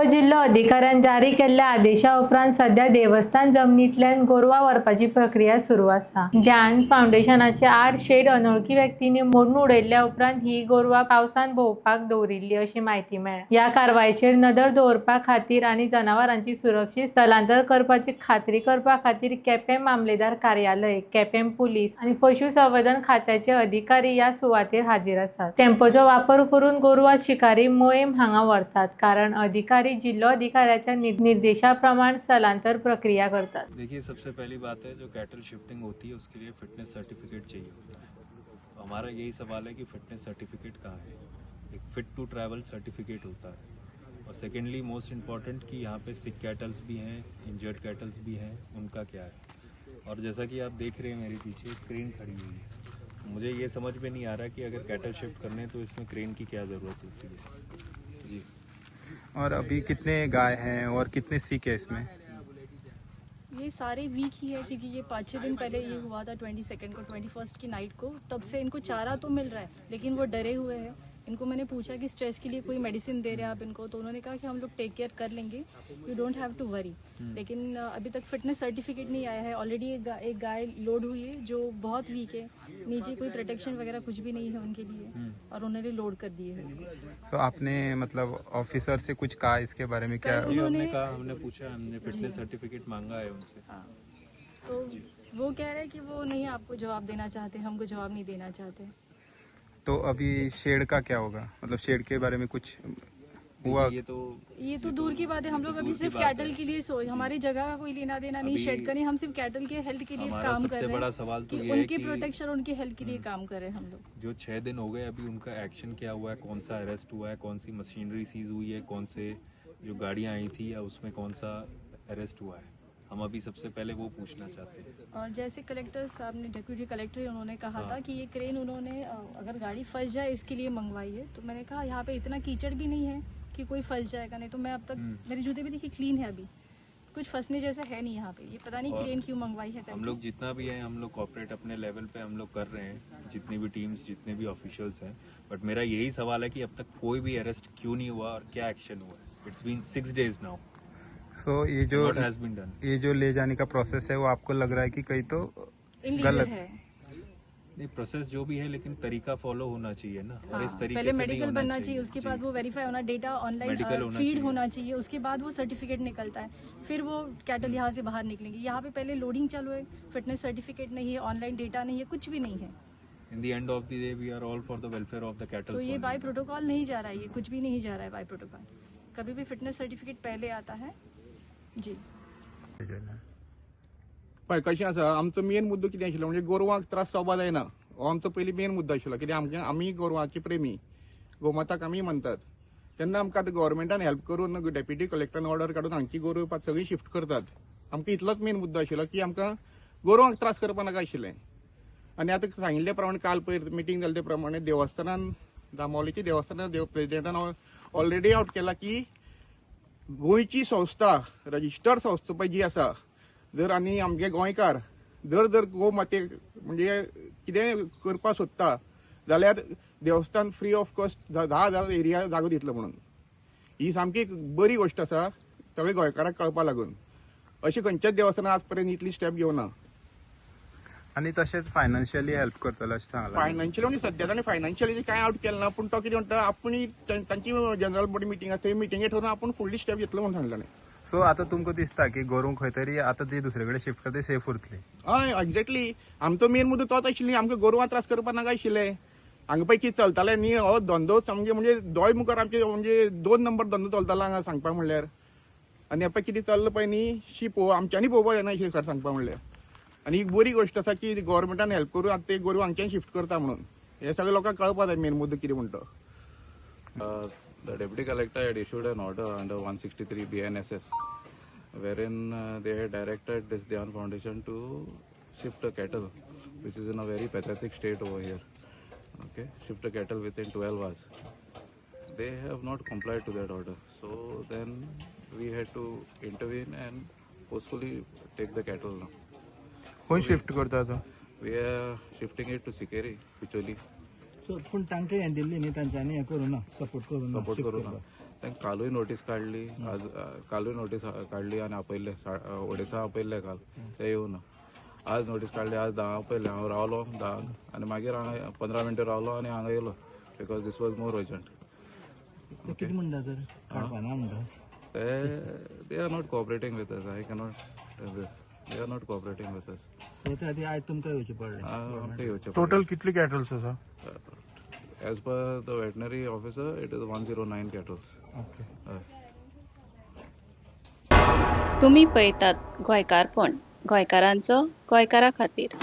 उपजिल्हो अधिकाऱ्यान जारी केल्ल्या आदेशा उपरांत सध्या देवस्थान जमनींतल्यान गोरवां व्हरपाची प्रक्रिया सुरू आसा। ध्यान फाउंडेशनाचे 8 शेड अनवळखी व्यक्तींनी मोडून उडयल्ल्या उपरांत ही गोरवां पावसान भोंवपाक दवरिल्ली अशी माहिती मेळ्ळ्या। ह्या कारवायेचेर नदर दवरपा खातीर आनी जनावरांची सुरक्षीत स्थलांतर करपाची खात्री करपा खातीर केपें मामलेदार कार्यालय, केपें पुलीस आनी पशुसंवर्धन खात्याचे अधिकारी ह्या सुवातेर हाजीर आसात। टेम्पोचो वापर करून गोरवां शिकारी मोहीम हांगा व्हरतात, कारण अधिकारी जिल्हो अधिकाऱ्याच्या निर्देशाप्रमाण स्थलांतर प्रक्रिया करतात। देखिए, सबसे पहली बात है, जो कैटल शिफ्टिंग होती है उसके लिए फिटनेस सर्टिफिकेट चाहिए होता है। तो हमारा यही सवाल है कि फिटनेस सर्टिफिकेट कहाँ है। एक फिट टू ट्रैवल सर्टिफिकेट होता है। और सेकेंडली मोस्ट इम्पॉर्टेंट कि यहाँ पे सिक कैटल्स भी हैं, इंजर्ड कैटल्स भी हैं, उनका क्या है। और जैसा कि आप देख रहे हैं मेरे पीछे एक क्रेन खड़ी हुई है। मुझे ये समझ में नहीं आ रहा कि अगर कैटल शिफ्ट करने तो इसमें क्रेन की क्या ज़रूरत होती है जी। और अभी कितने गाय हैं और कितने सीक है इसमें? ये सारे वीक ही है, क्योंकि ये 5-6 दिन पहले ये हुआ था 22 को, 21 की नाइट को। तब से इनको चारा तो मिल रहा है, लेकिन वो डरे हुए हैं। इनको मैंने पूछा कि स्ट्रेस के लिए कोई मेडिसिन दे रहे हैं आप इनको, तो उन्होंने कहा कि हम लोग टेक केयर कर लेंगे, यू डोंट हैव टू वरी। लेकिन अभी तक फिटनेस सर्टिफिकेट नहीं आया है। ऑलरेडी एक गाय लोड हुई है जो बहुत वीक है, नीचे कोई प्रोटेक्शन वगैरह कुछ भी नहीं है उनके लिए, और उन्होंने लोड कर दिए है इसको। तो आपने मतलब ऑफिसर से कुछ कहा इसके बारे में? क्या हमने कहा, हमने पूछा, हमने फिटनेस सर्टिफिकेट मांगा है उनसे। हाँ, तो वो कह रहे हैं कि वो नहीं आपको जवाब देना चाहते, हमको जवाब नहीं देना चाहते। तो अभी शेड का क्या होगा? मतलब शेड के बारे में कुछ हुआ? ये तो दूर की बात है। हम लोग अभी सिर्फ कैटल के लिए हमारी जगह का कोई लेना देना नहीं शेड का नहीं। हम सिर्फ कैटल के हेल्थ के लिए काम कर रहे हैं। सबसे बड़ा सवाल तो ये है उनकी प्रोटेक्शन, उनकी हेल्थ के लिए काम कर रहे हैं हम लोग। जो 6 दिन हो गए, अभी उनका एक्शन क्या हुआ है, कौन सा अरेस्ट हुआ है, कौन सी मशीनरी सीज हुई है, कौन से जो गाड़ियां आई थी या उसमें कौन सा अरेस्ट हुआ है, हम अभी सबसे पहले वो पूछना चाहते हैं। और जैसे कलेक्टर साहब ने, डेप्यूटी कलेक्टर उन्होंने कहा था कि ये क्रेन उन्होंने अगर गाड़ी फंस जाए इसके लिए मंगवाई है। तो मैंने कहा यहाँ पे इतना कीचड़ भी नहीं है कि कोई फंस जाएगा। नहीं तो मैं अब तक मेरे जूते भी देखिए क्लीन है, अभी कुछ फंसने जैसा है नहीं यहाँ पे। ये पता नहीं क्रेन क्यों मंगवाई है। हम लोग जितना भी है, हम लोग कॉर्पोरेट अपने लेवल पे हम लोग कर रहे हैं, जितनी भी टीम्स, जितने भी ऑफिशियल्स हैं। बट मेरा यही सवाल है कि अब तक कोई भी अरेस्ट क्यों नहीं हुआ और क्या एक्शन हुआ है। It's been 6 days now. So ये जो ले जाने का प्रोसेस है वो आपको लग रहा है कि कहीं तो गलत है? नहीं, प्रोसेस जो भी है, लेकिन तरीका फॉलो होना चाहिए ना। हाँ, और इस तरीके पहले से मेडिकल बनना चाहिए, उसके बाद वो वेरीफाई होना, डेटा ऑनलाइन फीड होना चाहिए, उसके बाद वो सर्टिफिकेट निकलता है, फिर वो कैटल यहाँ से बाहर निकलेंगे। यहाँ पे पहले लोडिंग चालू है, फिटनेस सर्टिफिकेट नहीं है, ऑनलाइन डेटा नहीं है, कुछ भी नहीं है। In the end of the day we are all for the welfare of the cattle. तो ये बाय प्रोटोकॉल नहीं जा रहा है, ये कुछ भी नहीं जा रहा है बाय प्रोटोकॉल। कभी भी फिटनेस सर्टिफिकेट पहले आता है जी। पळय कशें आसा, आमचो मेन मुद्दो कितें आशिल्लो म्हणजे गोरवांक त्रास जावपा जायना हो आमचो पयलीं मेन मुद्दो आशिल्लो। कित्याक आमी गोरवांचे प्रेमी, गोमाताक आमी मानतात। तेन्ना आमकां आतां गव्हर्मेंटान हेल्प करून डेप्युटी कलेक्टरान ऑर्डर काडून हांगची गोरवां सगळीं शिफ्ट करतात। आमकां इतलोच मेन मुद्दो आशिल्लो की आमकां गोरवांक त्रास करपा नाका आशिल्लें। आनी आतां सांगिल्ले प्रमाणे काल पयर मिटींग जाले ते प्रमाणे देवस्थानान, दामोलीच्या देवस्थानान प्रेसिडेंटान ऑलरेडी आउट केला की गोंयची संस्था, रजिस्टर्ड संस्था पळय जी आसा, जर आनी आमगे गोंयकार जर गोमातेक म्हणजे कितें करपा सोदता जाल्यार देवस्थान फ्री ऑफ कॉस्ट 10,000 एरिया जागो दितलो म्हणून। ही सामकी बरी गोश्ट आसा सगळ्या गोंयकारांक कळपा लागून। अशें खंयच्याच देवस्थानान आज पर्यंत इतली स्टेप घेवना। आणि तसेच फायनान्शियली हेल्प करतलो अशें सांगलां। फायनान्शियली म्हणजे सध्या ताणें फायनान्शियली कांय आउट केलें ना, पूण तो कितें म्हणटा, आपूण तांची जनरल बॉडी मिटींग आसा, थंय मिटींगे ठरून आपूण फुडली स्टेप घेतलो म्हणून सांगलें ताणें। सो आता तुमकां दिसता की गोरवां खंय तरी आता ती दुसरे कडेन शिफ्ट करता सेफ उरतली? हय, एक्झॅक्टली। आमचो मेन मुद्दो तोच आशिल्ली, आमकां गोरवां त्रास करपा नाका आशिल्ले। हांगा पळय कितें चलतालें न्ही, हो धंदो सामके म्हणजे दोय मुखार आमचे म्हणजे 2 नंबर धंदो चलतालो हांगा सांगपाक म्हणल्यार। आनी पळय कितें चल्लां पळय न्ही, शी आमच्यांनी पळोवपा जायना अशें खरें सांगपाक म्हणल्यार। आनी एक बरी गोश्ट आसा की गव्हर्मेंटान हेल्प करून आतां ते गोरवां हांगच्यान शिफ्ट करता म्हणून। हे सगळे लोकांक कळपा जाय मेन मुद्दो कितें म्हणटा तो। The Deputy Collector had issued an order under 163 BNSS, wherein they had directed this Dhyan Foundation to shift a cattle, which is in a very pathetic state over here. Okay, shift a cattle within 12 hours. They have not complied to that order, so then we had to intervene and forcefully take the cattle now. कोण shift करता तो? We are shifting it to Sikeri, Picholi. So पूण तांकां हें दिल्ली न्ही, तांच्यांनी हें करूं ना, सपोर्ट करूं ना। Support करू ना. तांकां कालूय नोटीस काडली आज कालूय नोटीस काडली आनी आपयल्ले ओडेसा आपयल्ले काल ते येवना आज नोटीस काडली आज 10 आपयले हांव रावलो 10 आनी मागीर हांगा 15 मिनटां रावलो आनी हांगा येयलो because this was more urgent किती म्हणटा तर काडपाना म्हणटा they are not cooperating with us. I cannot tell this. They are not cooperating with us. So त्या खातीर आयज तुमकां येवचें पडलें टोटल कितली कॅटल्स आसा As per the veterinary officer, it is 109 cattle. Okay तुम्ही पळयतात गोंयकारपण गोंयकारांचो गोंयकारा खातीर.